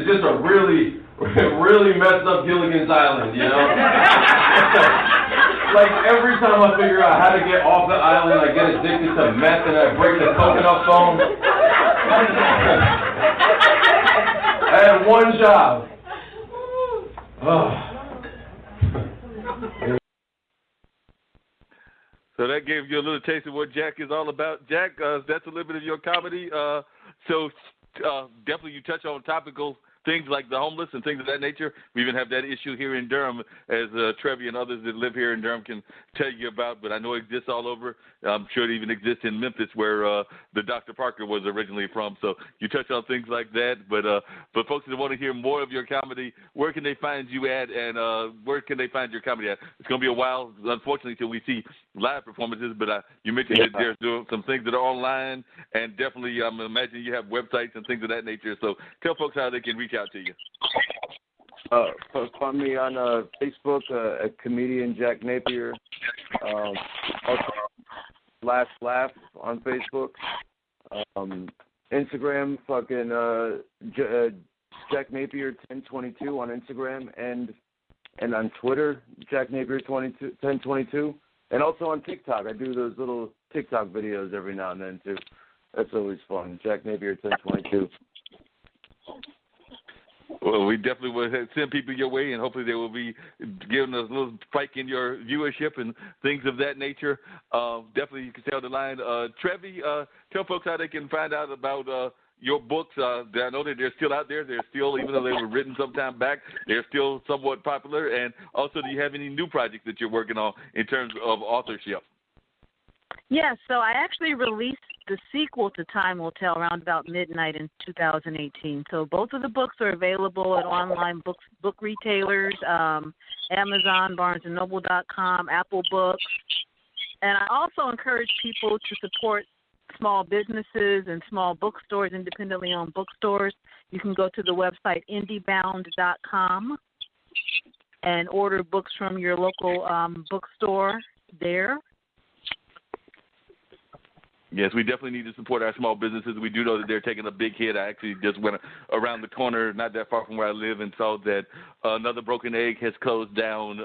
it's just a really, really messed up Gilligan's Island, you know? Like, every time I figure out how to get off the island, I get addicted to meth and I break the coconut phone. I had one job. So that gave you a little taste of what Jack is all about. Jack, that's a little bit of your comedy. So definitely you touch on topical things like the homeless and things of that nature. We even have that issue here in Durham, as Trevi and others that live here in Durham can tell you about, but I know it exists all over. I'm sure it even exists in Memphis, where the Dr. Parker was originally from. So you touch on things like that. But folks that want to hear more of your comedy, where can they find you at, and where can they find your comedy at? It's going to be a while, unfortunately, till we see live performances, but you mentioned that there's some things that are online, and definitely I'm imagining you have websites and things of that nature. So tell folks how they can reach out to you. Find me on Facebook at comedian Jack Napier. Also, Last Laugh on Facebook. Instagram, Jack Napier 1022 on Instagram, and on Twitter, Jack Napier 1022, and also on TikTok. I do those little TikTok videos every now and then too. That's always fun. Jack Napier 1022. Well, we definitely will send people your way, and hopefully they will be giving us a little spike in your viewership and things of that nature. Definitely you can stay on the line. Trevi, tell folks how they can find out about your books. I know that they're still out there. They're still, even though they were written some time back, they're still somewhat popular. And also, do you have any new projects that you're working on in terms of authorship? Yes, so I actually released the sequel to Time Will Tell around about midnight in 2018. So both of the books are available at online book retailers, Amazon, BarnesandNoble.com, Apple Books. And I also encourage people to support small businesses and small bookstores, independently owned bookstores. You can go to the website indiebound.com and order books from your local bookstore there. Yes, we definitely need to support our small businesses. We do know that they're taking a big hit. I actually just went around the corner, not that far from where I live, and saw that another Broken Egg has closed down.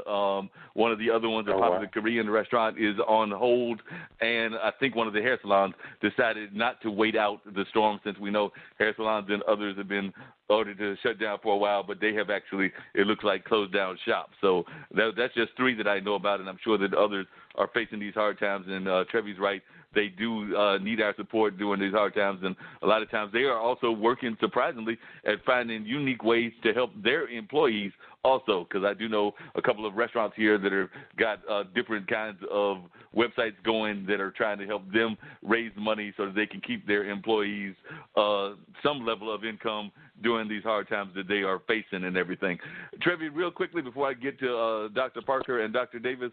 One of the other ones, a popular Korean restaurant, is on hold. And I think one of the hair salons decided not to wait out the storm, since we know hair salons and others have been ordered to shut down for a while, but they have actually, it looks like, closed down shop. So that's just three that I know about, and I'm sure that others are facing these hard times. And Trevi's right. They do need our support during these hard times, and a lot of times they are also working, surprisingly, at finding unique ways to help their employees also, because I do know a couple of restaurants here that have got different kinds of websites going that are trying to help them raise money so that they can keep their employees some level of income during these hard times that they are facing and everything. Trevi, real quickly before I get to Dr. Parker and Dr. Davis,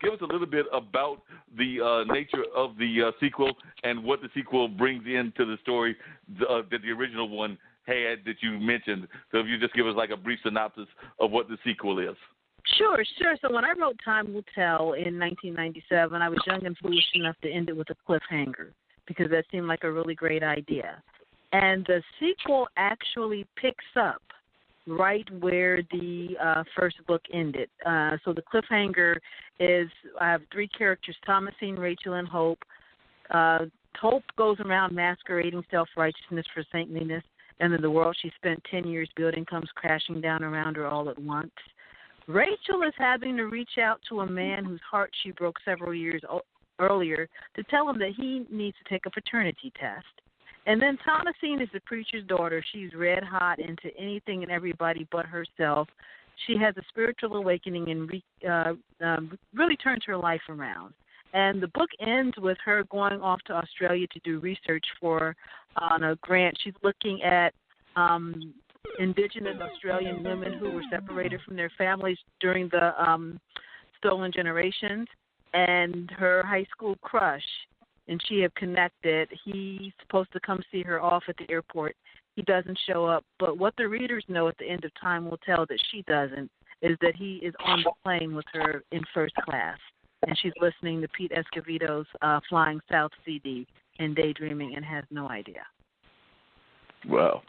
give us a little bit about the nature of the sequel and what the sequel brings into the story that the original one had that you mentioned. So if you just give us like a brief synopsis of what the sequel is. Sure. So when I wrote Time Will Tell in 1997, I was young and foolish enough to end it with a cliffhanger because that seemed like a really great idea. And the sequel actually picks up right where the first book ended. So the cliffhanger is, I have three characters, Thomasine, Rachel, and Hope. Hope goes around masquerading self-righteousness for saintliness, and then the world she spent 10 years building comes crashing down around her all at once. Rachel is having to reach out to a man whose heart she broke several years earlier to tell him that he needs to take a paternity test. And then Thomasine is the preacher's daughter. She's red hot into anything and everybody but herself. She has a spiritual awakening and really turns her life around. And the book ends with her going off to Australia to do research on a grant. She's looking at Indigenous Australian women who were separated from their families during the stolen generations, and her high school crush. And she have connected. He's supposed to come see her off at the airport. He doesn't show up. But what the readers know at the end of Time Will Tell that she doesn't is that he is on the plane with her in first class. And she's listening to Pete Escovedo's Flying South CD and daydreaming and has no idea. Wow.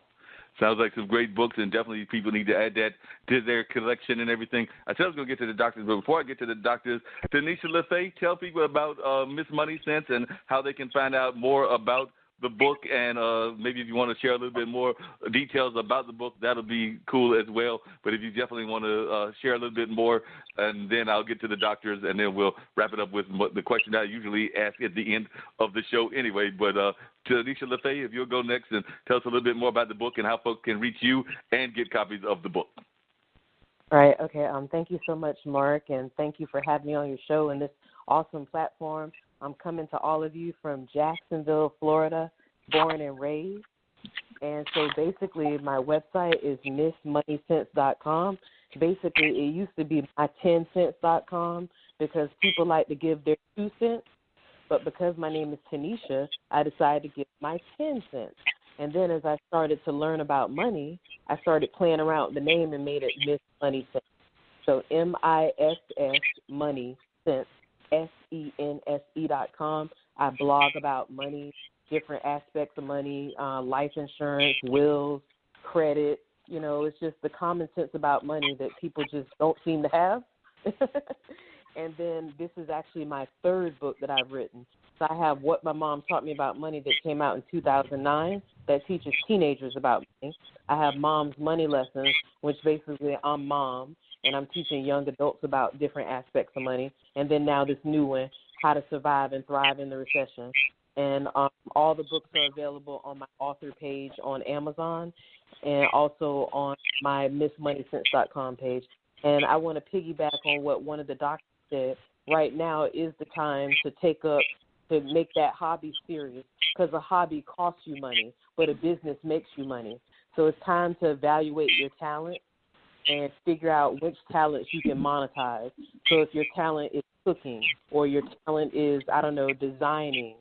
Sounds like some great books, and definitely people need to add that to their collection and everything. I said I was going to get to the doctors, but before I get to the doctors, Tanisha LaFay, tell people about Miss Money Sense and how they can find out more about the book, and maybe if you want to share a little bit more details about the book, that'll be cool as well. But if you definitely want to share a little bit more, and then I'll get to the doctors, and then we'll wrap it up with the question that I usually ask at the end of the show anyway. But to Tanisha LaFay, if you'll go next and tell us a little bit more about the book and how folks can reach you and get copies of the book. All right. Okay. Thank you so much, Mark, and thank you for having me on your show and this awesome platform. I'm coming to all of you from Jacksonville, Florida, born and raised. And so basically my website is missmoneysense.com. Basically, it used to be my10cents.com because people like to give their 2 cents. But because my name is Tanisha, I decided to give my 10 cents. And then as I started to learn about money, I started playing around with the name and made it Miss Money Sense. So MISS Money Sense. SENSE.com. I blog about money, different aspects of money, life insurance, wills, credit. You know, it's just the common sense about money that people just don't seem to have. And then this is actually my 3rd book that I've written. So I have What My Mom Taught Me About Money that came out in 2009 that teaches teenagers about money. I have Mom's Money Lessons, which basically I'm mom, and I'm teaching young adults about different aspects of money. And then now this new one, How to Survive and Thrive in the Recession. And all the books are available on my author page on Amazon and also on my MissMoneySense.com page. And I want to piggyback on what one of the doctors said. Right now is the time to make that hobby serious, because a hobby costs you money, but a business makes you money. So it's time to evaluate your talent and figure out which talents you can monetize. So if your talent is cooking, or your talent is, designing,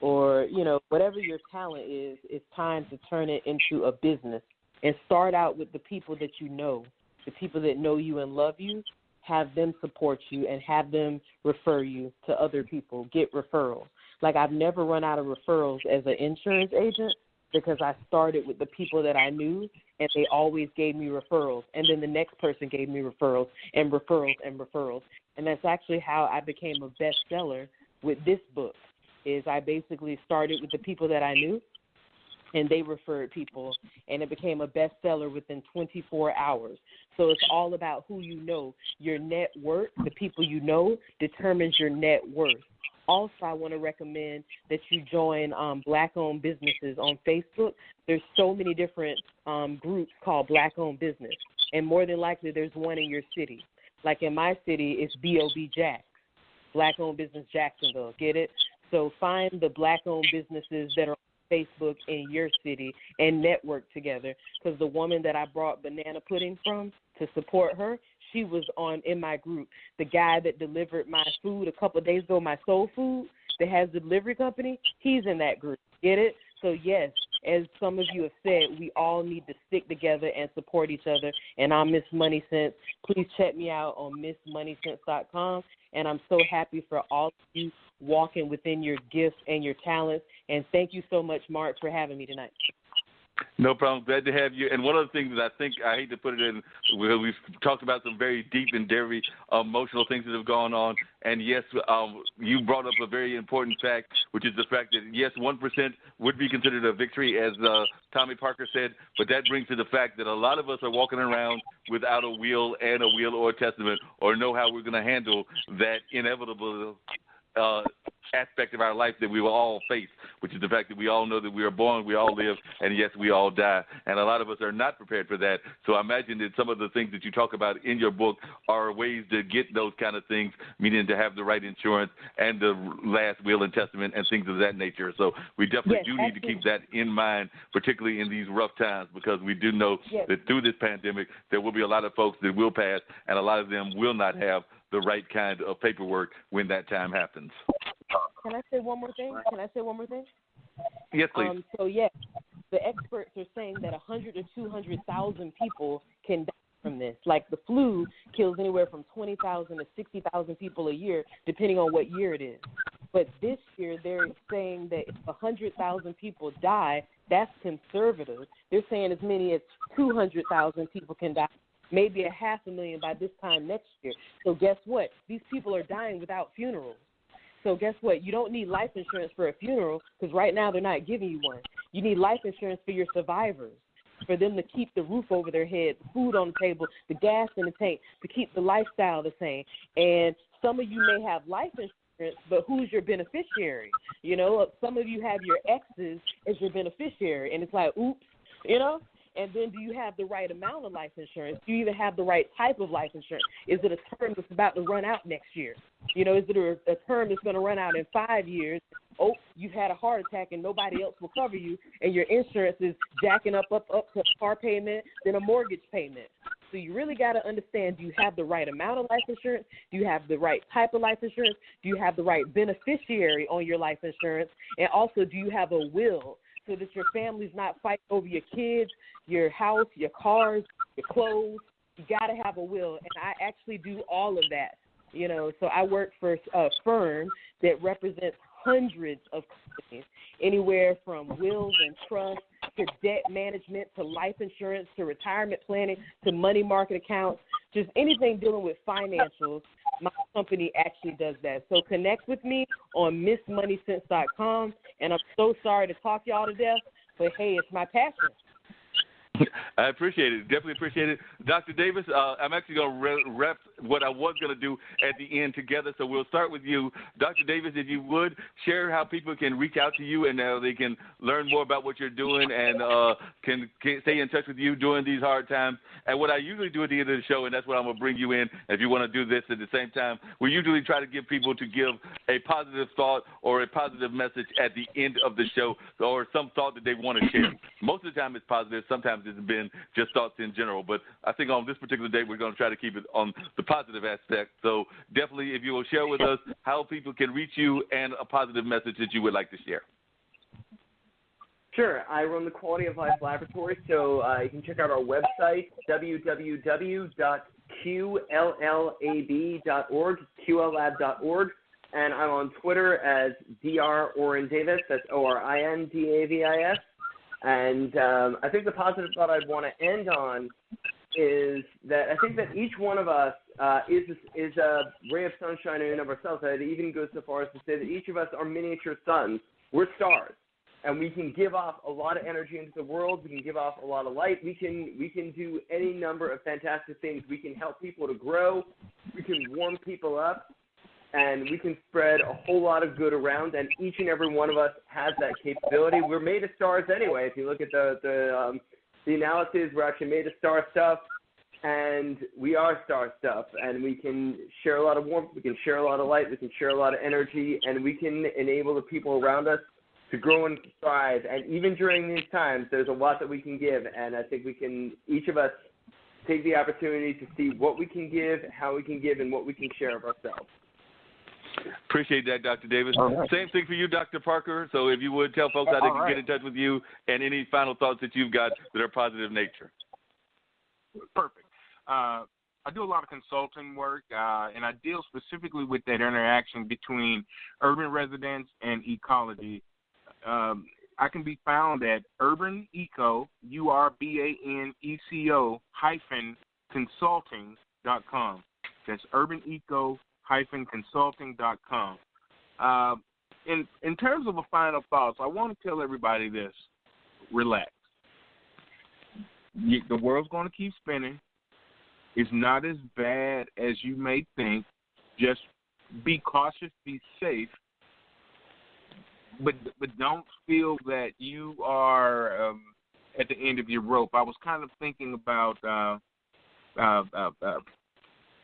or, whatever your talent is, it's time to turn it into a business and start out with the people that you know, the people that know you and love you. Have them support you and have them refer you to other people. Get referrals. Like, I've never run out of referrals as an insurance agent because I started with the people that I knew, and they always gave me referrals. And then the next person gave me referrals and referrals and referrals. And that's actually how I became a bestseller with this book, is I basically started with the people that I knew, and they referred people, and it became a bestseller within 24 hours. So it's all about who you know. Your net worth, the people you know, determines your net worth. Also, I want to recommend that you join Black-owned businesses on Facebook. There's so many different groups called Black-owned business, and more than likely there's one in your city. Like in my city, it's B.O.B. Jax, Black-owned business Jacksonville. Get it? So find the Black-owned businesses that are Facebook in your city and network together, because the woman that I brought banana pudding from to support her, she was in my group. The guy that delivered my food a couple of days ago, my soul food that has the delivery company, he's in that group. Get it? So yes, as some of you have said, we all need to stick together and support each other. And I'm Miss Money Sense. Please check me out on MissMoneySense.com. And I'm so happy for all of you walking within your gifts and your talents. And thank you so much, Mark, for having me tonight. No problem. Glad to have you. And one of the things that I think, I hate to put it in, we've talked about some very deep and very emotional things that have gone on. And yes, you brought up a very important fact, which is the fact that, yes, 1% would be considered a victory, as Tommy Parker said. But that brings to the fact that a lot of us are walking around without a will or a testament, or know how we're going to handle that inevitable aspect of our life that we will all face, which is the fact that we all know that we are born, we all live, and yes, we all die. And a lot of us are not prepared for that. So I imagine that some of the things that you talk about in your book are ways to get those kind of things, meaning to have the right insurance and the last will and testament and things of that nature. So we definitely need to keep that in mind, particularly in these rough times, because we do know that through this pandemic, there will be a lot of folks that will pass, and a lot of them will not have the right kind of paperwork when that time happens. Can I say one more thing? Yes, please. The experts are saying that 100 to 200,000 people can die from this. Like the flu kills anywhere from 20,000 to 60,000 people a year, depending on what year it is. But this year they're saying that if 100,000 people die, that's conservative. They're saying as many as 200,000 people can die, maybe 500,000 by this time next year. So guess what? These people are dying without funerals. So guess what? You don't need life insurance for a funeral because right now they're not giving you one. You need life insurance for your survivors, for them to keep the roof over their head, the food on the table, the gas in the tank, to keep the lifestyle the same. And some of you may have life insurance, but who's your beneficiary? You know, some of you have your exes as your beneficiary, and it's like, oops, you know? And then do you have the right amount of life insurance? Do you even have the right type of life insurance? Is it a term that's about to run out next year? You know, is it a term that's going to run out in 5 years? Oh, you've had a heart attack and nobody else will cover you, and your insurance is jacking up to a car payment, then a mortgage payment. So you really got to understand, do you have the right amount of life insurance? Do you have the right type of life insurance? Do you have the right beneficiary on your life insurance? And also, do you have a will so that your family's not fighting over your kids, your house, your cars, your clothes? You got to have a will, and I actually do all of that. You know, so I work for a firm that represents hundreds of companies, anywhere from wills and trusts to debt management to life insurance to retirement planning to money market accounts, just anything dealing with financials. My company actually does that. So connect with me on MissMoneySense.com, and I'm so sorry to talk y'all to death, but hey, it's my passion. I appreciate it. Definitely appreciate it. Dr. Davis, I'm actually going to rep what I was going to do at the end together, so we'll start with you. Dr. Davis, if you would, share how people can reach out to you and how they can learn more about what you're doing and can stay in touch with you during these hard times. And what I usually do at the end of the show, and that's what I'm going to bring you in, if you want to do this at the same time, we usually try to get people to give a positive thought or a positive message at the end of the show or some thought that they want to share. Most of the time it's positive. Sometimes it's been just thoughts in general. But I think on this particular day, we're going to try to keep it on the positive aspect. So definitely, if you will share with us how people can reach you and a positive message that you would like to share. Sure. I run the Quality of Life Laboratory, so you can check out our website, www.qllab.org, qllab.org, and I'm on Twitter as Dr. Orin Davis. That's ORINDAVIS. And I think the positive thought I'd want to end on is that I think that each one of us is a ray of sunshine in and of ourselves. It even goes so far as to say that each of us are miniature suns. We're stars, and we can give off a lot of energy into the world. We can give off a lot of light. We can do any number of fantastic things. We can help people to grow. We can warm people up. And we can spread a whole lot of good around, and each and every one of us has that capability. We're made of stars anyway. If you look at the analysis, we're actually made of star stuff, and we are star stuff. And we can share a lot of warmth, we can share a lot of light, we can share a lot of energy, and we can enable the people around us to grow and thrive. And even during these times, there's a lot that we can give, and I think we can, each of us, take the opportunity to see what we can give, how we can give, and what we can share of ourselves. Appreciate that, Dr. Davis. Right. Same thing for you, Dr. Parker. So if you would tell folks how they can get in touch with you and any final thoughts that you've got that are positive nature. Perfect. I do a lot of consulting work, and I deal specifically with that interaction between urban residents and ecology. I can be found at urbaneco, URBANECO -consulting.com. That's urbaneco-consulting.com. In terms of a final thoughts, I want to tell everybody this: relax. The world's going to keep spinning. It's not as bad as you may think. Just be cautious, be safe, but don't feel that you are at the end of your rope. I was kind of thinking about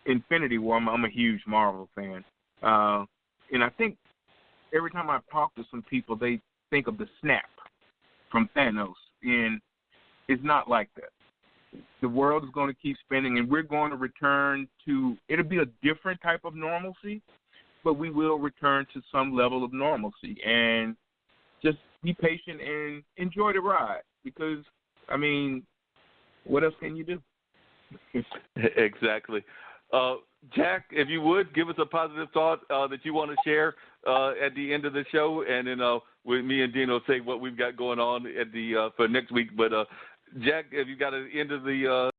Infinity War. I'm a huge Marvel fan. And I think every time I talk to some people, they think of the snap from Thanos. And it's not like that. The world is going to keep spinning, and we're going to return to, it'll be a different type of normalcy, but we will return to some level of normalcy. And just be patient and enjoy the ride because, I mean, what else can you do? Exactly. Jack, if you would, give us a positive thought that you want to share at the end of the show, and then with me and Dino say what we've got going on at the for next week. But Jack, have you got an end of the